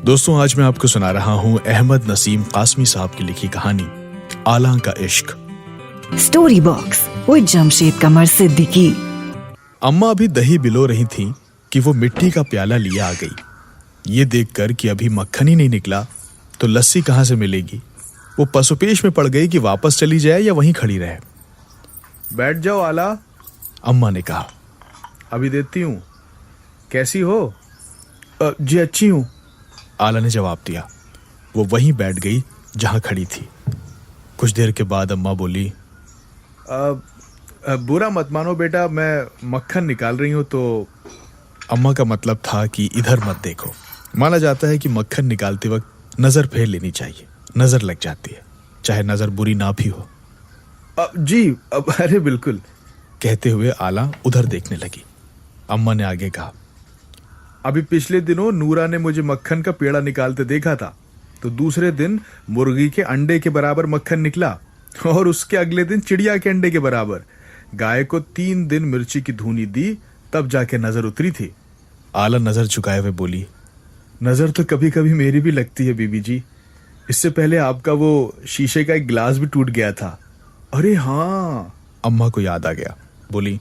दोस्तों, आज मैं आपको सुना रहा हूं अहमद नसीम कासमी साहब की लिखी कहानी आला का इश्क। स्टोरी बॉक्स विद जमशेद कमर सिद्दीकी। अम्मा अभी दही बिलो रही थीं कि वो मिट्टी का प्याला लिए आ गई। ये देखकर कि अभी मक्खन ही नहीं निकला तो लस्सी कहां से मिलेगी, वो पसुपेश में पड़ गई कि वापस चली जाए या वहीं खड़ी रहे। बैठ जाओ आला, अम्मा ने कहा। अभी देती हूँ। कैसी हो? जी अच्छी हूँ। आला ने जवाब दिया। वो वहीं बैठ गई जहां खड़ी थी। कुछ देर के बाद अम्मा बोली, बुरा मत मानो बेटा, मैं मक्खन निकाल रही हूँ तो। अम्मा का मतलब था कि इधर मत देखो। माना जाता है कि मक्खन निकालते वक्त नजर फेर लेनी चाहिए, नजर लग जाती है, चाहे नजर बुरी ना भी हो। जी अरे बिल्कुल, कहते हुए आला उधर देखने लगी। अम्मा ने आगे कहा, अभी पिछले दिनों नूरा ने मुझे मक्खन का पेड़ा निकालते देखा था, तो दूसरे दिन मुर्गी के अंडे के बराबर मक्खन निकला और उसके अगले दिन चिड़िया के अंडे के बराबर। गाय को 3 दिन मिर्ची की धूनी दी, तब जाके नजर उतरी थी। आला नजर झुकाए हुए बोली, नजर तो कभी कभी मेरी भी लगती है बीबी जी। इससे पहले आपका वो शीशे का एक गिलास भी टूट गया था। अरे हाँ, अम्मा को याद आ गया। बोली,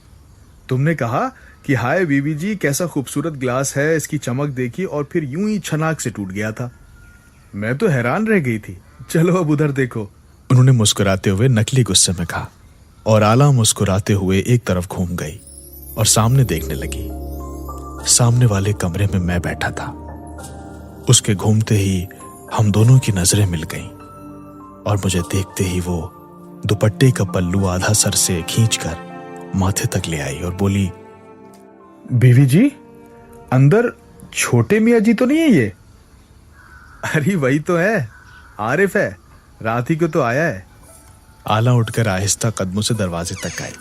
तुमने कहा कि हाय बीबी जी कैसा खूबसूरत ग्लास है, इसकी चमक देखी, और फिर यूं ही छनाक से टूट गया था। मैं तो हैरान रह गई थी। चलो अब उधर देखो, उन्होंने मुस्कुराते हुए नकली गुस्से में कहा। और आला मुस्कुराते हुए एक तरफ घूम गई और सामने देखने लगी। सामने वाले कमरे में मैं बैठा था। उसके घूमते ही हम दोनों की नजरें मिल गईं और मुझे देखते ही वो दुपट्टे का पल्लू आधा सर से खींचकर माथे तक ले आई और बोली, बीवी जी अंदर छोटे मियाँ जी तो नहीं है ये? अरे वही तो है, आरिफ है, रात ही को तो आया है। आला उठकर आहिस्ता कदमों से दरवाजे तक आई।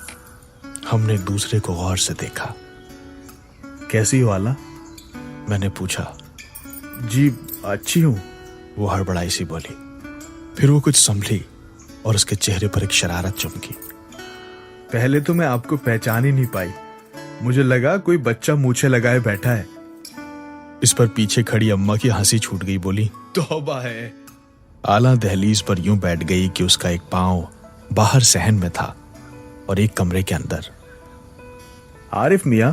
हमने एक दूसरे को गौर से देखा। कैसी हो आला? मैंने पूछा। जी अच्छी हूं, वो हड़बड़ाई सी बोली। फिर वो कुछ संभली और उसके चेहरे पर एक शरारत चमकी। पहले तो मैं आपको पहचान ही नहीं पाई, मुझे लगा कोई बच्चा मूछे लगाए बैठा है। इस पर पीछे खड़ी अम्मा की हंसी छूट गई। बोली, तौबा है। आला दहलीज पर यूं बैठ गई कि उसका एक पांव बाहर सहन में था और एक कमरे के अंदर। आरिफ मियाँ,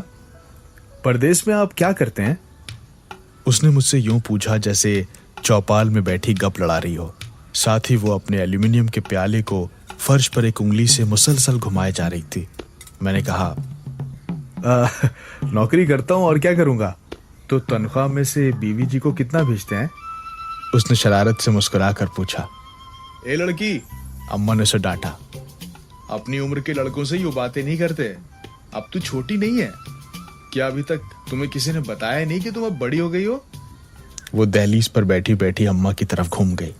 परदेश में आप क्या करते हैं? उसने मुझसे यूं पूछा जैसे चौपाल में बैठी गप लड़ा रही हो। साथ ही वो अपने एल्यूमिनियम के प्याले को फर्श पर एक उंगली से मुसलसल घुमाए जा रही थी। मैंने कहा, नौकरी करता हूं और क्या करूंगा। तो तनख्वाह में से बीवी जी को कितना भेजते हैं? उसने शरारत से मुस्कुरा कर पूछा। ए लड़की, अम्मा ने उसे डांटा। अपनी उम्र के लड़कों से यूं बातें नहीं करते। अब तू छोटी नहीं है क्या? अभी तक तुम्हें किसी ने बताया नहीं कि तुम अब बड़ी हो गई हो? वो दहलीज पर बैठी बैठी अम्मा की तरफ घूम गई।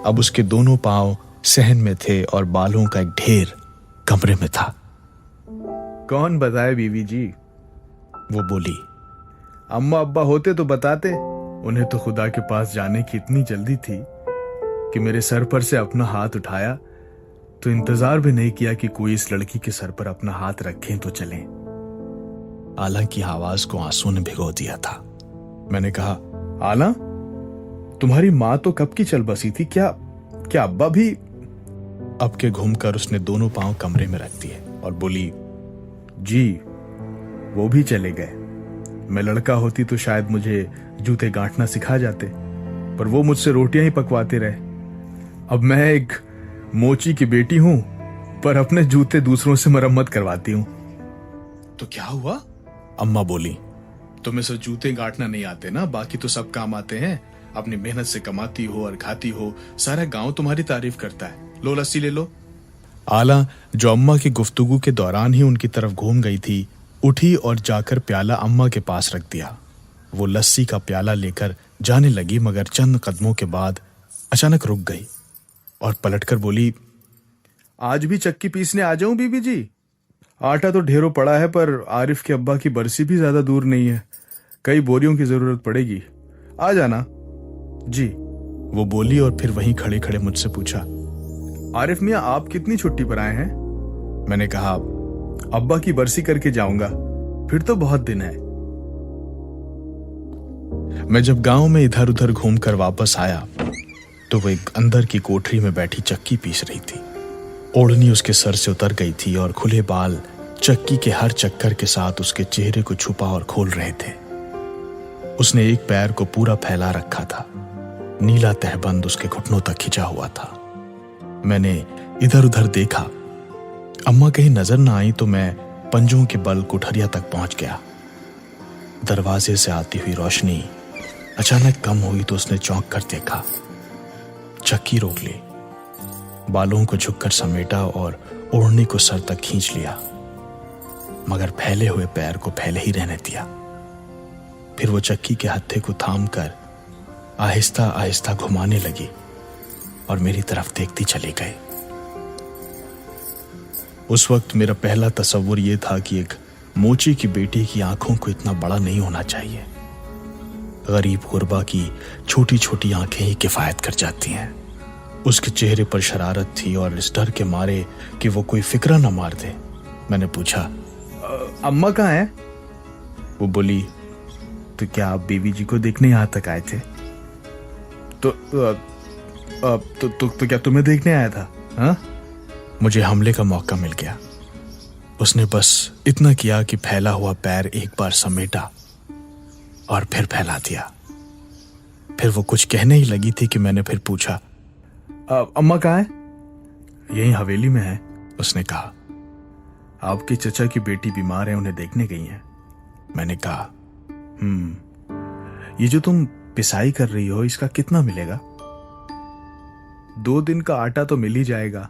अब उसके दोनों पांव सहन में थे और बालों का एक ढेर कमरे में था। कौन बताए बीवी जी? वो बोली, अम्मा अब्बा होते तो बताते। उन्हें तो खुदा के पास जाने की इतनी जल्दी थी कि मेरे सर पर से अपना हाथ उठाया तो इंतजार भी नहीं किया कि कोई इस लड़की के सर पर अपना हाथ रखें तो चलें। आला की आवाज को आंसू ने भिगो दिया था। मैंने कहा, आला, तुम्हारी माँ तो कब की चल बसी थी, क्या अब्बा भी? अब के घूमकर उसने दोनों पांव कमरे में रख दिए और बोली, जी वो भी चले गए। मैं लड़का होती तो शायद मुझे जूते गांठना सिखा जाते, पर वो मुझसे रोटियां ही पकवाते रहे। अब मैं एक मोची की बेटी हूं, पर अपने जूते दूसरों से मरम्मत करवाती हूं। तो क्या हुआ? अम्मा बोली, तुम्हें सिर्फ जूते गांठना नहीं आते ना, बाकी तो सब काम आते हैं। अपनी मेहनत से कमाती हो और खाती हो, सारा गांव तुम्हारी तारीफ करता है। लो लस्सी ले लो। आला, जो अम्मा की गुफ्तगू के दौरान ही उनकी तरफ घूम गई थी, उठी और जाकर प्याला अम्मा के पास रख दिया। वो लस्सी का प्याला लेकर जाने लगी, मगर चंद कदमों के बाद अचानक रुक गई और पलटकर बोली, आज भी चक्की पीसने आ जाऊं बीबी जी? आटा तो ढेरों पड़ा है, पर आरिफ के अब्बा की बरसी भी ज्यादा दूर नहीं है। कई बोरियों की जरूरत पड़ेगी, आ जाना। जी, वो बोली और फिर वहीं खड़े खड़े मुझसे पूछा, आरिफ मियाँ आप कितनी छुट्टी पर आए हैं? मैंने कहा, अब्बा की बरसी करके जाऊंगा, फिर तो बहुत दिन है। मैं जब गांव में इधर उधर घूमकर वापस आया तो वो एक अंदर की कोठरी में बैठी चक्की पीस रही थी। ओढ़नी उसके सर से उतर गई थी और खुले बाल चक्की के हर चक्कर के साथ उसके चेहरे को छुपा और खोल रहे थे। उसने एक पैर को पूरा फैला रखा था। नीला तहबंद उसके घुटनों तक खिंचा हुआ था। मैंने इधर उधर देखा। अम्मा कहीं नजर ना आई तो मैं पंजों के बल कोठरिया तक पहुंच गया। दरवाजे से आती हुई रोशनी अचानक कम हुई तो उसने चौंक कर देखा। चक्की रोक ली, बालों को झुककर समेटा और ओढ़नी को सर तक खींच लिया, मगर फैले हुए पैर को फैले ही रहने दिया। फिर वो चक्की के हत्थे को थामकर आहिस्ता आहिस्ता घुमाने लगी और मेरी तरफ देखती चली गई। उस वक्त मेरा पहला तसव्वुर यह था कि एक मोची की बेटी की आंखों को इतना बड़ा नहीं होना चाहिए। गरीब गुरबा की छोटी छोटी आंखें ही किफायत कर जाती हैं। उसके चेहरे पर शरारत थी और इस डर के मारे कि वो कोई फिक्रा ना मार दे, मैंने पूछा, अम्मा कहाँ है? वो बोली, तो क्या आप बीवी जी को देखने यहाँ तक आए थे? तो क्या तुम्हें देखने आया था? हाँ? मुझे हमले का मौका मिल गया। उसने बस इतना किया कि फैला हुआ पैर एक बार समेटा और फिर फैला दिया। फिर वो कुछ कहने ही लगी थी कि मैंने फिर पूछा, अम्मा कहाँ है? यहीं हवेली में है। उसने कहा। आपके चचा की बेटी बीमार है, उन्हें देखने गई है। मैंने कहा, ये जो तुम पिसाई कर रही हो इसका कितना मिलेगा? 2 दिन का आटा तो मिल ही जाएगा।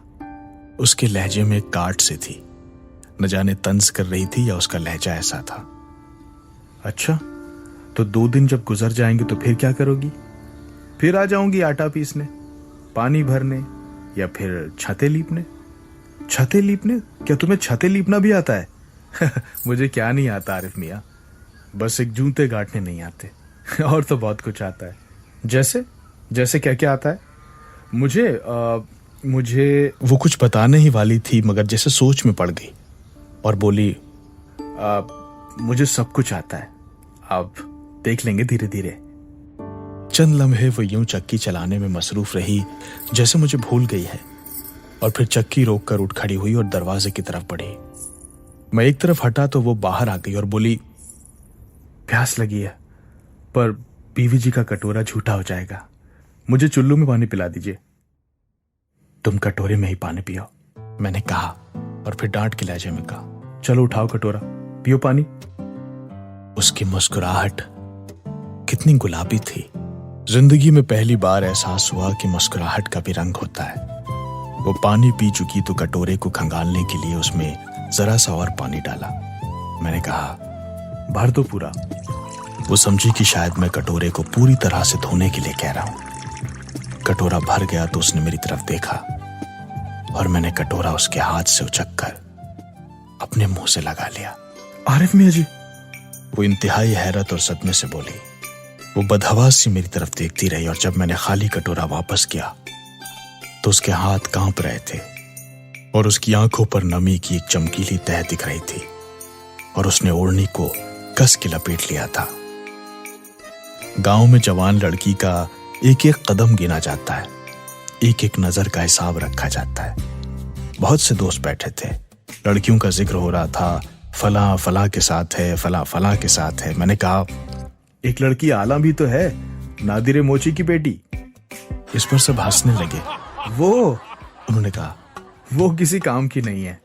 उसके लहजे में काट से थी। न जाने तंज कर रही थी या उसका लहजा ऐसा था। अच्छा, तो 2 दिन जब गुजर जाएंगे तो फिर क्या करोगी? फिर आ जाऊंगी आटा पीसने, पानी भरने या फिर छतें लीपने। छतें लीपने? क्या तुम्हें छतें लीपना भी आता है? मुझे क्या नहीं आता आरिफ मियाँ, बस एक जूते गांठने नहीं आते। और तो बहुत कुछ आता है। जैसे क्या क्या आता है? मुझे वो कुछ बताने ही वाली थी मगर जैसे सोच में पड़ गई और बोली, मुझे सब कुछ आता है, अब देख लेंगे धीरे धीरे। चंद लम्हे वो यूं चक्की चलाने में मसरूफ रही जैसे मुझे भूल गई है, और फिर चक्की रोककर उठ खड़ी हुई और दरवाजे की तरफ बढ़ी। मैं एक तरफ हटा तो वो बाहर आ गई और बोली, प्यास लगी है, पर बीवी जी का कटोरा झूठा हो जाएगा, मुझे चुल्लू में पानी पिला दीजिए। तुम कटोरे में ही पानी पियो, मैंने कहा और फिर डांट के लहजे में कहा, चलो उठाओ कटोरा, पियो पानी। उसकी मुस्कुराहट कितनी गुलाबी थी। जिंदगी में पहली बार एहसास हुआ कि मुस्कुराहट का भी रंग होता है। वो पानी पी चुकी तो कटोरे को खंगालने के लिए उसमें जरा सा और पानी डाला। मैंने कहा, भर दो पूरा। वो समझी कि शायद मैं कटोरे को पूरी तरह से धोने के लिए कह रहा हूं। कटोरा भर गया तो उसने मेरी तरफ देखा और मैंने कटोरा उसके हाथ से उचककर अपने मुंह से लगा लिया। आरिफ मियां जी, वो इंतहाई हैरत और सदमे से बोली। वो बदहवास सी मेरी तरफ देखती रही और जब मैंने खाली कटोरा वापस किया तो उसके हाथ कांप रहे थे और उसकी आंखों पर नमी की एक चमकीली तह दिख रही थी और उसने ओढ़नी को कस के लपेट लिया था। गांव में जवान लड़की का एक एक कदम गिना जाता है, एक एक नजर का हिसाब रखा जाता है। बहुत से दोस्त बैठे थे, लड़कियों का जिक्र हो रहा था, फला फला के साथ है, फला फला के साथ है। मैंने कहा, एक लड़की आलम भी तो है, नादिर मोची की बेटी। इस पर सब हंसने लगे। वो, उन्होंने कहा, वो किसी काम की नहीं है,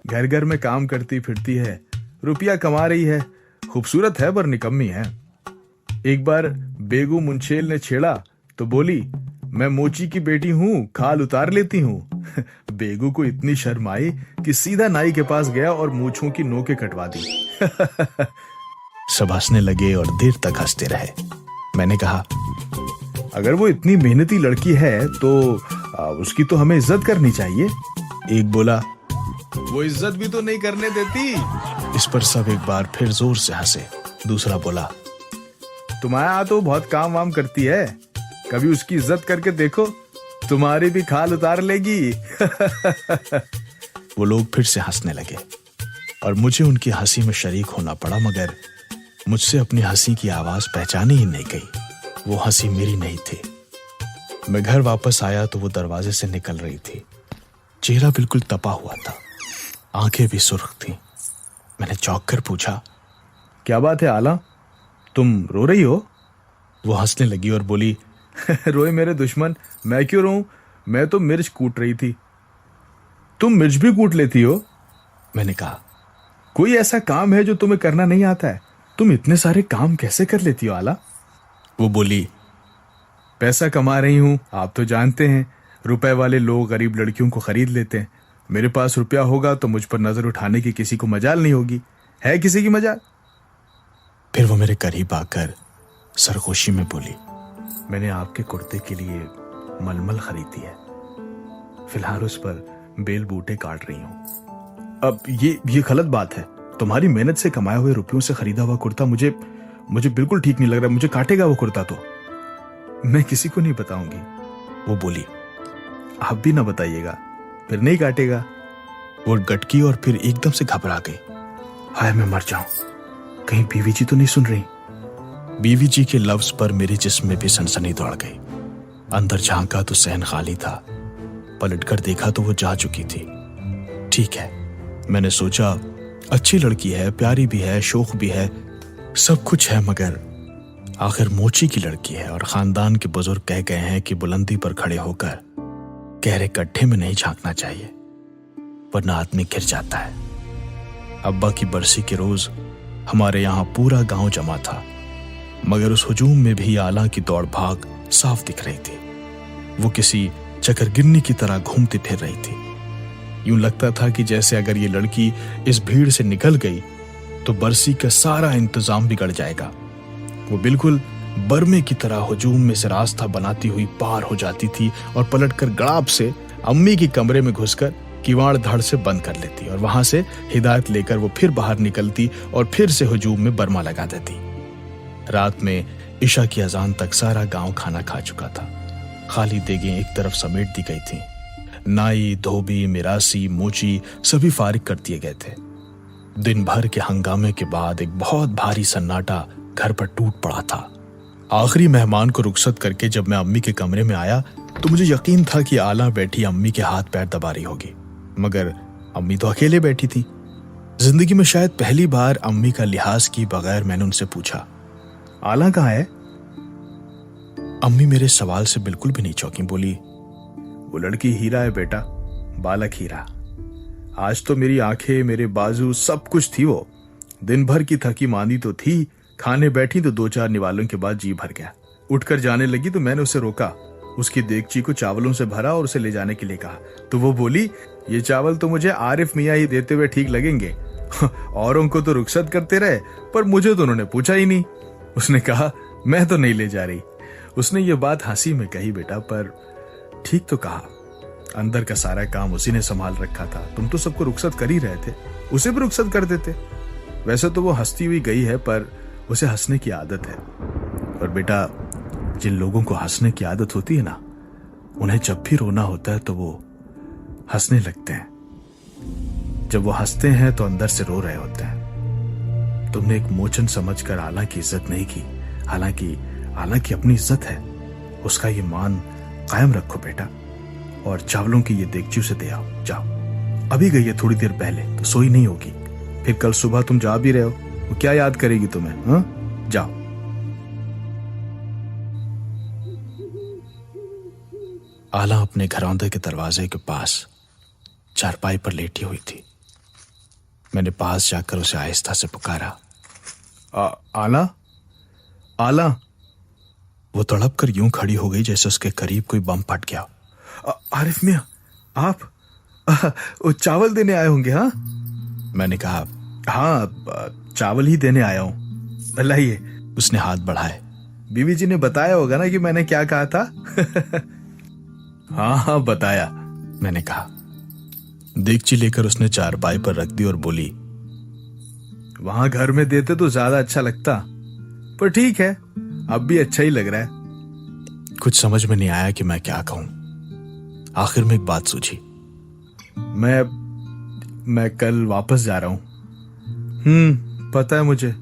घर घर में काम करती फिरती है, रुपया कमा रही है, खूबसूरत है पर निकम्मी है। एक बार बेगू मुंशेल ने छेड़ा तो बोली, मैं मोची की बेटी हूं, खाल उतार लेती हूं। बेगू को इतनी शर्म आई कि सीधा नाई के पास गया और मूंछों की नोकें कटवा दी। सब हंसने लगे और देर तक हंसते रहे। मैंने कहा, अगर वो इतनी मेहनती लड़की है तो उसकी तो हमें इज्जत करनी चाहिए। एक बोला, वो इज्जत भी तो नहीं करने देती। इस पर सब एक बार फिर जोर से हंसे। दूसरा बोला, तुम्हारे यहाँ तो बहुत काम वाम करती है, कभी उसकी इज्जत करके देखो, तुम्हारी भी खाल उतार लेगी। वो लोग फिर से हंसने लगे और मुझे उनकी हंसी में शरीक होना पड़ा, मगर मुझसे अपनी हंसी की आवाज पहचानी ही नहीं गई। वो हंसी मेरी नहीं थी। मैं घर वापस आया तो वो दरवाजे से निकल रही थी। चेहरा बिल्कुल तपा हुआ था, आंखें भी सुर्ख थीं। मैंने चौंक कर पूछा, क्या बात है आला, तुम रो रही हो? वो हंसने लगी और बोली, रोए मेरे दुश्मन, मैं क्यों रोऊं? मैं तो मिर्च कूट रही थी। तुम मिर्च भी कूट लेती हो? मैंने कहा, कोई ऐसा काम है जो तुम्हें करना नहीं आता है? तुम इतने सारे काम कैसे कर लेती हो आला? वो बोली, पैसा कमा रही हूं, आप तो जानते हैं रुपए वाले लोग गरीब लड़कियों को खरीद लेते हैं। मेरे पास रुपया होगा तो मुझ पर नजर उठाने की किसी को मजाल नहीं होगी। है किसी की मजाल? फिर वो मेरे करीब आकर सरगोशी में बोली, मैंने आपके कुर्ते के लिए मलमल खरीदी है, फिलहाल उस पर बेल बूटे काट रही हूं। अब ये गलत बात है। तुम्हारी मेहनत से कमाए हुए रुपयों से खरीदा हुआ कुर्ता मुझे बिल्कुल ठीक नहीं लग रहा। मुझे काटेगा वो कुर्ता तो। मैं किसी को नहीं बताऊंगी। वो बोली, आप भी ना बताइएगा, फिर नहीं काटेगा। वो गटकी और फिर एकदम से घबरा गई। हाय मैं मर जाऊं, कहीं बीवी जी तो नहीं सुन रही? बीवी जी के लफ्ज पर मेरे जिस्म में भी सनसनी दौड़ गई। अंदर झांका तो सहन खाली था, पलटकर देखा तो वो जा चुकी थी। ठीक है, मैंने सोचा, अच्छी लड़की है, प्यारी भी है, शौक भी है, सब कुछ है, मगर आखिर मोची की लड़की है और खानदान के बुजुर्ग कह गए हैं कि बुलंदी पर खड़े होकर गहरे गड्ढे में नहीं झांकना चाहिए, वरना आदमी गिर जाता है। अब्बा की बरसी के रोज हमारे यहाँ पूरा गांव जमा था, मगर उस हुजूम में भी आला की दौड़ भाग साफ दिख रही थी। वो किसी चकरगिन्नी की तरह घूमती फिर रही थी। यूं लगता था कि जैसे अगर ये लड़की इस भीड़ से निकल गई तो बरसी का सारा इंतजाम बिगड़ जाएगा। वो बिल्कुल बर्मे की तरह हुजूम में से रास्ता बनाती हुई पार हो जाती थी और पलटकर गड़ाप से अम्मी के कमरे में घुसकर किवाड़ धड़ से बंद कर लेती और वहां से हिदायत लेकर वो फिर बाहर निकलती और फिर से हुजूम में बर्मा लगा देती। रात में इशा की अजान तक सारा गांव खाना खा चुका था। खाली देगें एक तरफ समेट दी गई थीं। नाई, धोबी, मिरासी, मोची सभी फारिग कर दिए गए थे। दिन भर के हंगामे के बाद एक बहुत भारी सन्नाटा घर पर टूट पड़ा था। आखिरी मेहमान को रुखसत करके जब मैं अम्मी के कमरे में आया तो मुझे यकीन था कि आला बैठी अम्मी के हाथ पैर दबा रही होगी, मगर अम्मी तो अकेले बैठी थी। जिंदगी में शायद पहली बार अम्मी का लिहाज की बगैर मैंने उनसे पूछा, आला कहाँ है? अम्मी मेरे सवाल से बिल्कुल भी नहीं चौंकी। बोली, वो लड़की हीरा है बेटा, बालक हीरा। आज तो मेरी आंखें, मेरे बाजू, सब कुछ थी। वो दिन भर की थकी मांदी तो थी, खाने बैठी तो 2-4 निवालों के बाद जी भर गया। उठकर जाने लगी तो मैंने उसे रोका, उसकी देगची को चावलों से भरा और उसे ले जाने के लिए कहा तो वो बोली, ये चावल तो मुझे आरिफ मियाँ ही देते हुए ठीक लगेंगे। औरों को तो रुखसत करते रहे, पर मुझे तो उन्होंने पूछा ही नहीं। उसने कहा, मैं तो नहीं ले जा रही। उसने ये बात हंसी में कही बेटा, पर ठीक तो कहा। अंदर का सारा काम उसी ने संभाल रखा था। तुम तो सबको रुखसत कर ही रहे थे, उसे भी रुखसत कर देते। वैसे तो वो हंसती हुई गई है, पर उसे हंसने की आदत है। और बेटा, जिन लोगों को हंसने की आदत होती है ना, उन्हें जब भी रोना होता है तो वो हंसने लगते हैं। जब वो हंसते हैं तो अंदर से रो रहे होते हैं। तुमने एक मोचन समझकर आला की इज्जत नहीं की, हालांकि आला की अपनी इज्जत है। उसका ये मान कायम रखो बेटा, और चावलों की ये देगची उसे दे आओ। जाओ, अभी गई है थोड़ी देर पहले, तो सोई नहीं होगी। फिर कल सुबह तुम जा भी रहे हो, वो क्या याद करेगी तुम्हें? हाँ, जाओ। आला अपने घरौंदे के दरवाजे के पास चारपाई पर लेटी हुई थी। मैंने पास जाकर उसे आहिस्ता से पुकारा, आला, आला। वो तड़प कर यूं खड़ी हो गई जैसे उसके करीब कोई बम फट गया। आरिफ मियां, आप वो चावल देने आए होंगे? हाँ, मैंने कहा, हाँ, चावल ही देने आया हूं। लाइए। उसने हाथ बढ़ाए। बीवी जी ने बताया होगा ना कि मैंने क्या कहा था? हाँ हाँ, बताया, मैंने कहा। देगची लेकर उसने चारपाई पर रख दी और बोली, वहां घर में देते तो ज्यादा अच्छा लगता, पर ठीक है, अब भी अच्छा ही लग रहा है। कुछ समझ में नहीं आया कि मैं क्या कहूं। आखिर में एक बात सूझी। मैं कल वापस जा रहा हूं। पता है मुझे।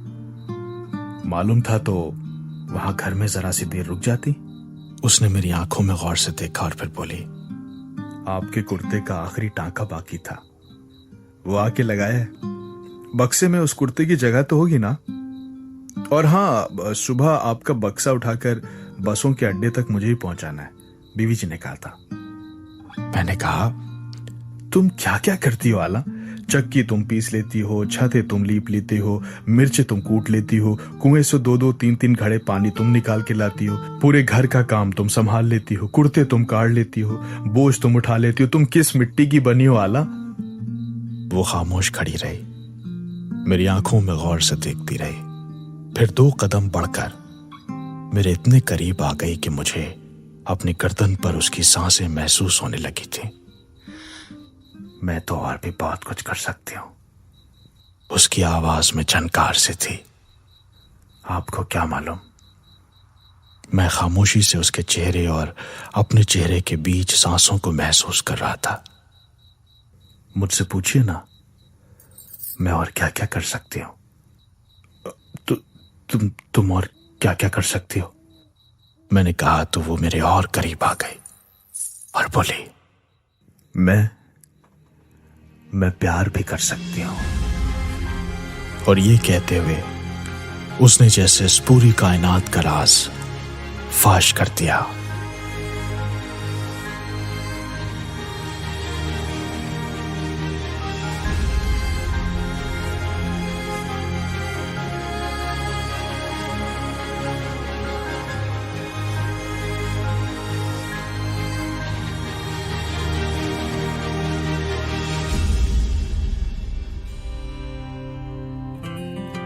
मालूम था तो वहां घर में जरा सी देर रुक जाती। उसने मेरी आंखों में गौर से देखा और फिर बोली, आपके कुर्ते का आखिरी टांका बाकी था, वो आके लगाया है। बक्से में उस कुर्ते की जगह तो होगी ना? और हाँ, सुबह आपका बक्सा उठाकर बसों के अड्डे तक मुझे ही पहुंचाना है, बीवी जी ने कहा था। मैंने कहा, तुम क्या क्या करती हो आला? चक्की तुम पीस लेती हो, छतें तुम लीप लेती हो, मिर्च तुम कूट लेती हो, कुएं से 2-2 3-3 घड़े पानी तुम निकाल के लाती हो, पूरे घर का काम तुम संभाल लेती हो, कुर्ते तुम काट लेती हो, बोझ तुम उठा लेती हो। तुम किस मिट्टी की बनी हो आला? वो खामोश खड़ी रही, मेरी आंखों में गौर से देखती रही, फिर 2 कदम बढ़कर मेरे इतने करीब आ गई कि मुझे अपनी गर्दन पर उसकी सांसें महसूस होने लगी थी। मैं तो और भी बहुत कुछ कर सकती हूँ। उसकी आवाज में झनकार सी थी। आपको क्या मालूम? मैं खामोशी से उसके चेहरे और अपने चेहरे के बीच सांसों को महसूस कर रहा था। मुझसे पूछिए ना, मैं और क्या क्या कर सकती हूँ। तुम और क्या क्या कर सकती हो? मैंने कहा तो वो मेरे और करीब आ गई और बोली, मैं प्यार भी कर सकती हूँ। और ये कहते हुए उसने जैसे इस पूरी कायनात का राज फाश कर दिया।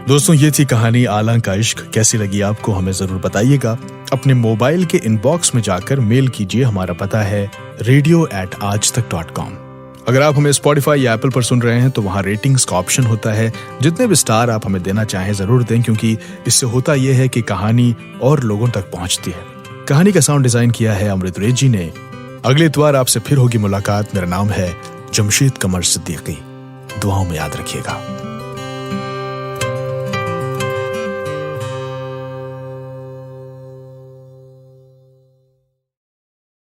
दोस्तों, ये थी कहानी आला का इश्क। कैसी लगी आपको हमें जरूर बताइएगा। अपने मोबाइल के इनबॉक्स में जाकर मेल कीजिए। हमारा पता है radio@aajtak.com। अगर आप हमें स्पॉटिफाई या एप्पल पर सुन रहे हैं तो वहां रेटिंग्स का ऑप्शन होता है। जितने भी स्टार आप हमें देना चाहें जरूर दें, क्योंकि इससे होता यह है कि कहानी और लोगों तक पहुंचती है। कहानी का साउंड डिजाइन किया है अमृत रेजी ने। अगले इतवार आपसे फिर होगी मुलाकात। मेरा नाम है जमशेद कमर सिद्दीकी। दुआओं में याद रखिएगा।